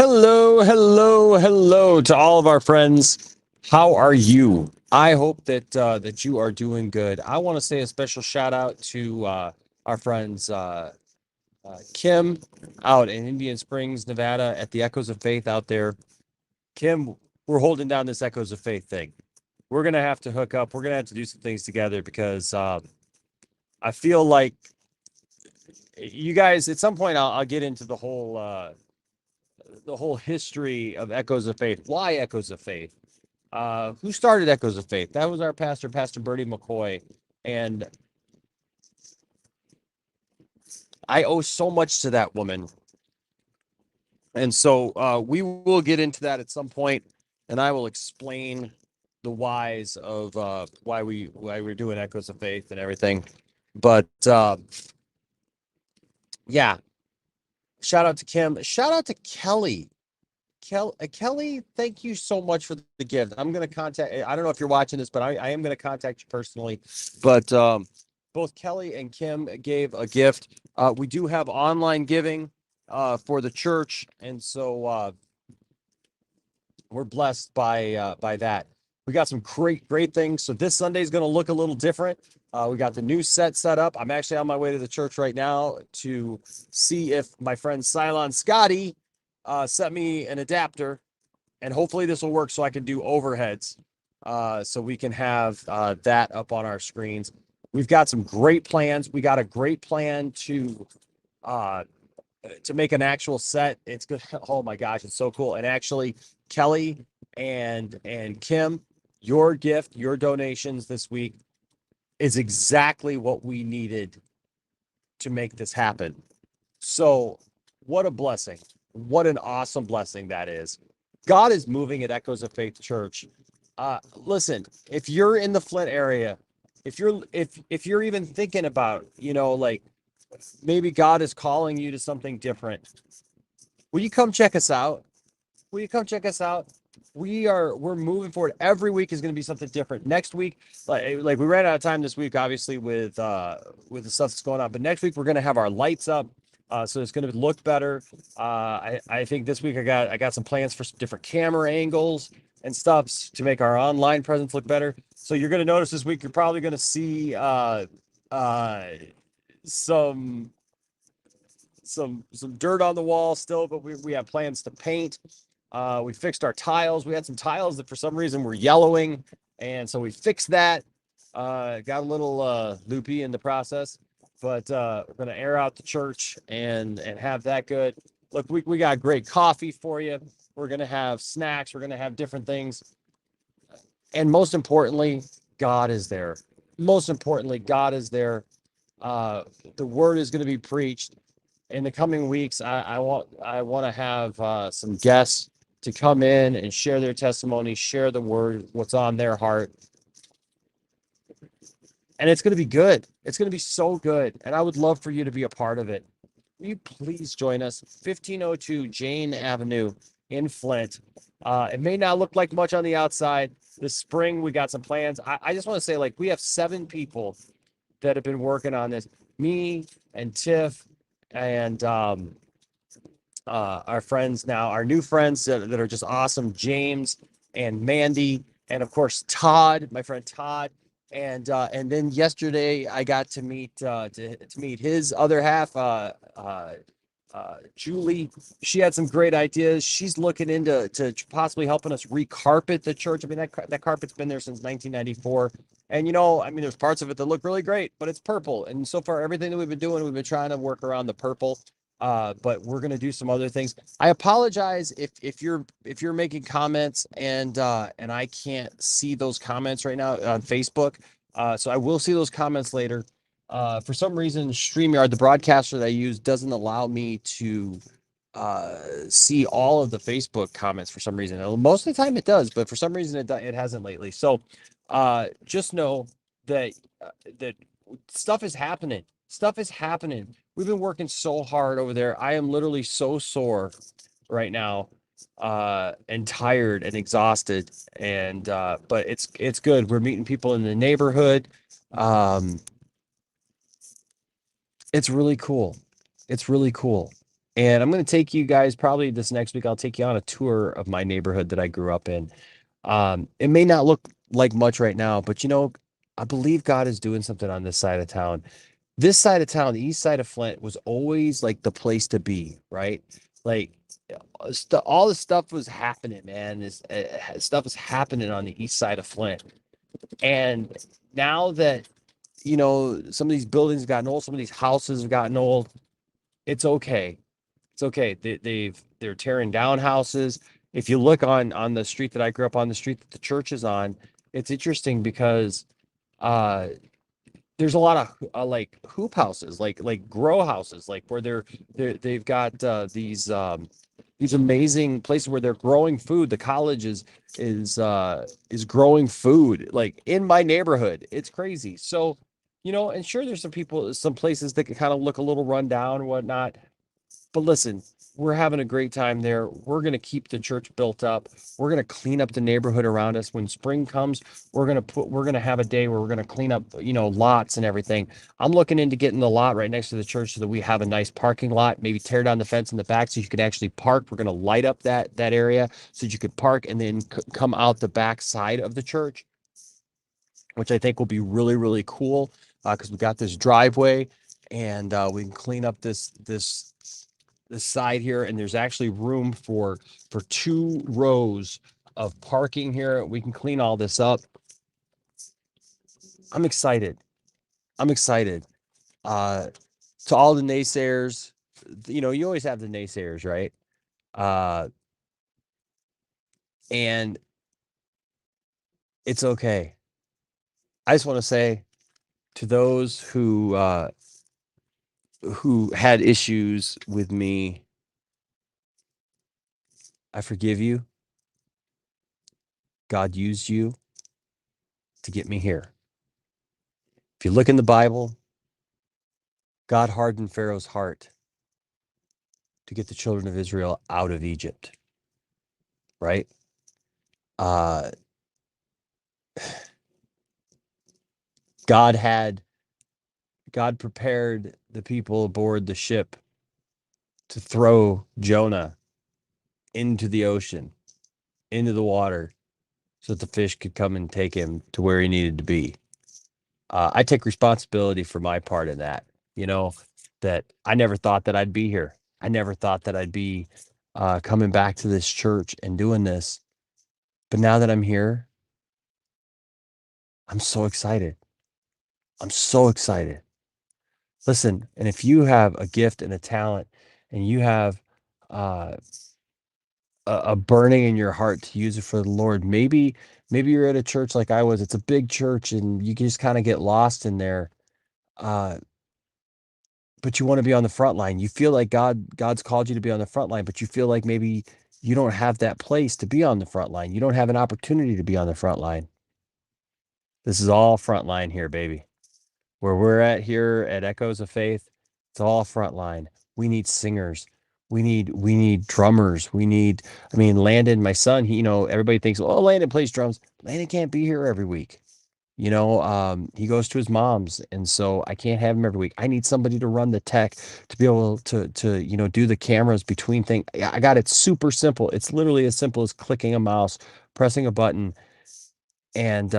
Hello, hello, hello to all of our friends. How are you? I hope that you are doing good. I want to say a special shout out to our friends Kim out in Indian Springs, Nevada, at the Echoes of Faith out there. Kim, we're holding down this Echoes of Faith thing. We're gonna have to hook up. We're gonna have to do some things together because I feel like you guys. At some point, I'll get into the whole history of Echoes of Faith. Why Echoes of Faith? Who started Echoes of Faith? That was our pastor, Pastor Bertie McCoy. And I owe so much to that woman. And so we will get into that at some point, and I will explain the whys of why we're doing Echoes of Faith and everything. But yeah, shout out to Kim. Shout out to Kelly. Kelly, thank you so much for the gift. I'm going to contact, I don't know if you're watching this, but I am going to contact you personally. But both Kelly and Kim gave a gift. We do have online giving for the church. And so we're blessed by that. We got some great things. So this Sunday is going to look a little different. We got the new set up. I'm actually on my way to the church right now to see if my friend Cylon Scotty sent me an adapter, and hopefully this will work so I can do overheads, so we can have that up on our screens. We've got some great plans. We got a great plan uh, to make an actual set. It's good. Oh my gosh, it's so cool. And actually, Kelly and Kim, your gift, your donations this week is exactly what we needed to make this happen. So, what a blessing. What an awesome blessing that is. God is moving at Echoes of Faith Church. Listen, if you're in the Flint area, if you're even thinking about, like maybe God is calling you to something different, will you come check us out? Will you come check us out? We're moving forward. Every week is going to be something different. Next week, like we ran out of time this week, obviously with the stuff that's going on. But next week we're going to have our lights up, so it's going to look better. I think this week I got some plans for some different camera angles and stuff to make our online presence look better. So you're going to notice this week you're probably going to see uh, some some dirt on the wall still, but we have plans to paint. We fixed our tiles. We had some tiles that for some reason were yellowing, and so we fixed that. Got a little loopy in the process, but we're gonna air out the church and have that good. Look, we got great coffee for you. We're gonna have snacks. We're gonna have different things, and most importantly, God is there. Most importantly, God is there. The word is going to be preached in the coming weeks. I want to have some guests to come in and share their testimony, share the word, what's on their heart, and it's going to be good. It's going to be so good, and I would love for you to be a part of it. Will you please join us? 1502 Jane Avenue in Flint. It may not look like much on the outside. This spring, we got some plans. I just want to say, like, we have 7 people that have been working on this. Me and Tiff and our friends now, our new friends that are just awesome, James and Mandy, and of course Todd, my friend Todd. And then yesterday I got to meet to meet his other half, Julie. She had some great ideas. She's looking into to possibly helping us recarpet the church. I mean, that carpet's been there since 1994. And I mean, there's parts of it that look really great, but it's purple. And so far, everything that we've been doing, we've been trying to work around the purple. But we're gonna do some other things. I apologize if you're making comments and I can't see those comments right now on Facebook. So I will see those comments later. For some reason, StreamYard, the broadcaster that I use, doesn't allow me to see all of the Facebook comments for some reason. Most of the time it does, but for some reason it hasn't lately. So just know that that stuff is happening. Stuff is happening. We've been working so hard over there. I am literally so sore right now, and tired and exhausted. And but it's good. We're meeting people in the neighborhood. Um, it's really cool. It's really cool. And I'm going to take you guys probably this next week. I'll take you on a tour of my neighborhood that I grew up in. It may not look like much right now, but I believe God is doing something on this side of town. This side of town, the east side of Flint, was always like the place to be, right? Like all the stuff was happening, man. This stuff is happening on the east side of Flint. And now that, some of these buildings have gotten old, some of these houses have gotten old, it's okay. It's okay. They're tearing down houses. If you look on the street that I grew up on, the street that the church is on, it's interesting because uh there's a lot of like hoop houses, like grow houses, like where they've got these amazing places where they're growing food. The college is growing food like in my neighborhood. It's crazy. So, and sure, there's some places that can kind of look a little run down and whatnot. But listen, we're having a great time there. We're going to keep the church built up. We're going to clean up the neighborhood around us. When spring comes, we're going to have a day where we're going to clean up, lots and everything. I'm looking into getting the lot right next to the church so that we have a nice parking lot, maybe tear down the fence in the back so you can actually park. We're going to light up that area so that you could park and then come out the back side of the church, which I think will be really, really cool because we got this driveway and we can clean up this side here, and there's actually room for 2 rows of parking here. We can clean all this up. I'm excited. I'm excited. Uh, to all the naysayers, you always have the naysayers, right? Uh, and it's okay. I just want to say to those who had issues with me, I forgive you. God used you to get me here. If you look in the Bible, God hardened Pharaoh's heart to get the children of Israel out of Egypt, right? Uh, God prepared the people aboard the ship to throw Jonah into the ocean, into the water, so that the fish could come and take him to where he needed to be. I take responsibility for my part in that, that I never thought that I'd be here. I never thought that I'd be coming back to this church and doing this. But now that I'm here, I'm so excited. I'm so excited. Listen, and if you have a gift and a talent and you have uh, a burning in your heart to use it for the Lord, maybe you're at a church like I was. It's a big church and you can just kind of get lost in there. Uh, but you want to be on the front line. You feel like God's called you to be on the front line, but you feel like maybe you don't have that place to be on the front line. You don't have an opportunity to be on the front line. This is all front line here, baby. Where we're at here at Echoes of Faith, it's all frontline. We need singers. We need drummers. I mean, Landon, my son, everybody thinks, oh, Landon plays drums. Landon can't be here every week. He goes to his mom's, and so I can't have him every week. I need somebody to run the tech to be able to do the cameras between things. I got it super simple. It's literally as simple as clicking a mouse, pressing a button, and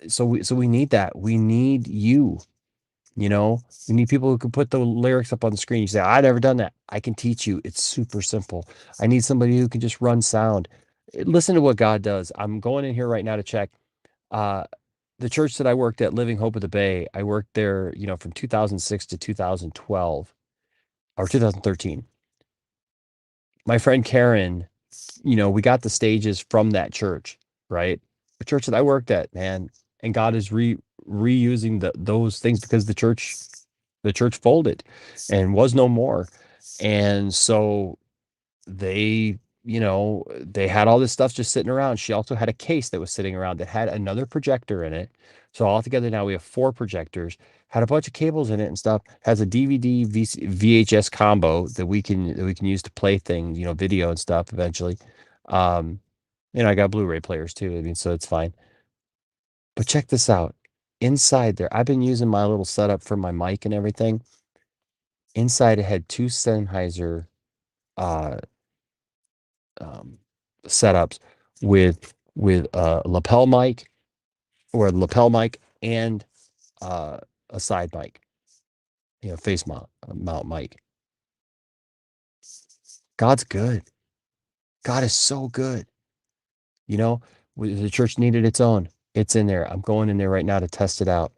so we need that. We need you. We need people who can put the lyrics up on the screen. You say, I've never done that. I can teach you. It's super simple. I need somebody who can just run sound. Listen to what God does. I'm going in here right now to check. Uh, the church that I worked at, Living Hope of the Bay, I worked there, from 2006 to 2012 or 2013. My friend Karen, we got the stages from that church, right? The church that I worked at, man, and God is reusing those things because the church folded and was no more. And so they had all this stuff just sitting around. She also had a case that was sitting around that had another projector in it. So altogether now we have 4 projectors, had a bunch of cables in it and stuff, has a DVD VHS combo that we can use to play things, video and stuff eventually. Um, I got Blu-ray players too. I mean, so it's fine. But check this out. Inside there, I've been using my little setup for my mic and everything. Inside it had 2 Sennheiser uh, setups with a lapel mic or a lapel mic and a side mic, face mount mic. God's good. God is so good. The church needed its own. It's in there. I'm going in there right now to test it out.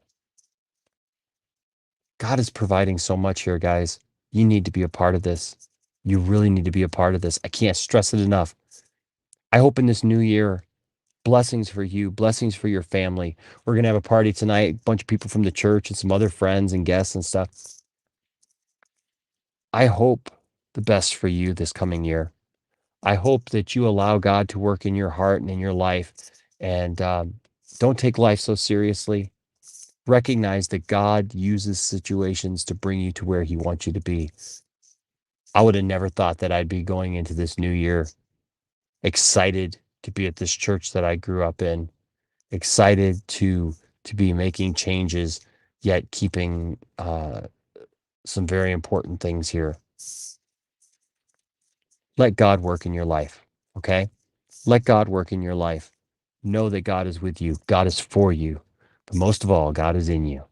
God is providing so much here, guys. You need to be a part of this. You really need to be a part of this. I can't stress it enough. I hope in this new year, blessings for you, blessings for your family. We're going to have a party tonight, a bunch of people from the church and some other friends and guests and stuff. I hope the best for you this coming year. I hope that you allow God to work in your heart and in your life. And don't take life so seriously. Recognize that God uses situations to bring you to where he wants you to be. I would have never thought that I'd be going into this new year excited to be at this church that I grew up in, excited to be making changes, yet keeping some very important things here. Let God work in your life, okay? Let God work in your life. Know that God is with you. God is for you. But most of all, God is in you.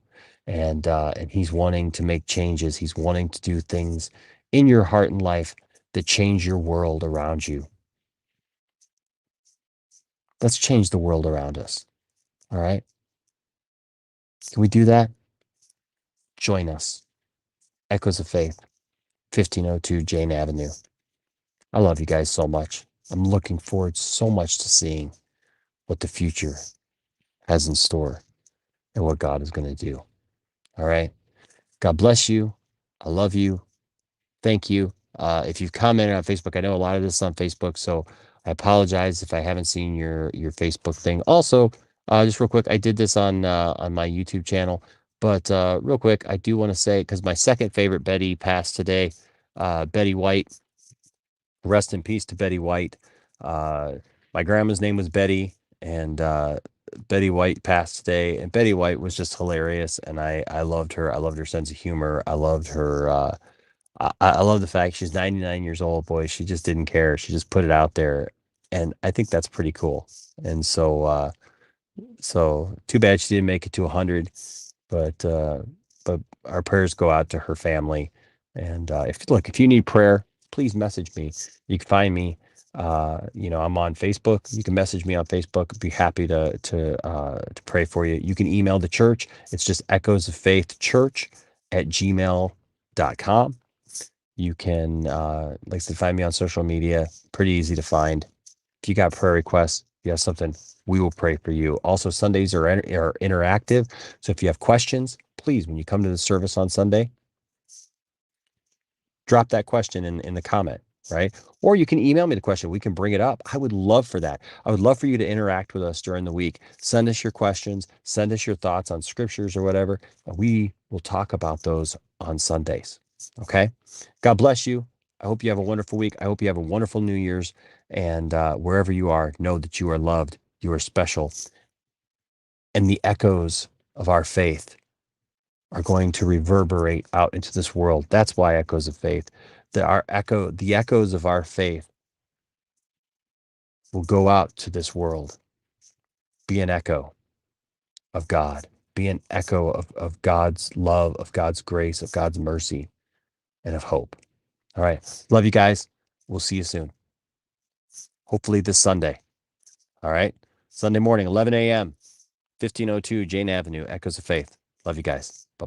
And he's wanting to make changes. He's wanting to do things in your heart and life that change your world around you. Let's change the world around us. All right? Can we do that? Join us. Echoes of Faith, 1502 Jane Avenue. I love you guys so much. I'm looking forward so much to seeing what the future has in store and what God is going to do. All right? God bless you. I love you. Thank you. If you've commented on Facebook, I know a lot of this is on Facebook, so I apologize if I haven't seen your Facebook thing. Also, just real quick, I did this on my YouTube channel, but real quick, I do want to say, because my second favorite Betty passed today, Betty White. Rest in peace to Betty White. My grandma's name was Betty, and Betty White passed today. And Betty White was just hilarious, and I loved her. I loved her sense of humor. I loved her. I love the fact she's 99 years old. Boy, she just didn't care. She just put it out there, and I think that's pretty cool. And so too bad she didn't make it to 100, but our prayers go out to her family. And if you need prayer, please message me. You can find me. I'm on Facebook. You can message me on Facebook. I'd be happy to pray for you. You can email the church. It's just echoesoffaithchurch@gmail.com. You can, like I said, find me on social media. Pretty easy to find. If you got prayer requests, you have something, we will pray for you. Also, Sundays are interactive. So if you have questions, please, when you come to the service on Sunday, drop that question in the comment, right? Or you can email me the question. We can bring it up. I would love for that. I would love for you to interact with us during the week. Send us your questions. Send us your thoughts on scriptures or whatever. And we will talk about those on Sundays. Okay? God bless you. I hope you have a wonderful week. I hope you have a wonderful New Year's. And wherever you are, know that you are loved. You are special. And the echoes of our faith are going to reverberate out into this world. That's why Echoes of Faith. The echoes of our faith will go out to this world. Be an echo of God. Be an echo of God's love, of God's grace, of God's mercy, and of hope. All right. Love you guys. We'll see you soon. Hopefully this Sunday. All right. Sunday morning, 11 a.m., 1502 Jane Avenue, Echoes of Faith. Love you guys. Bye-bye.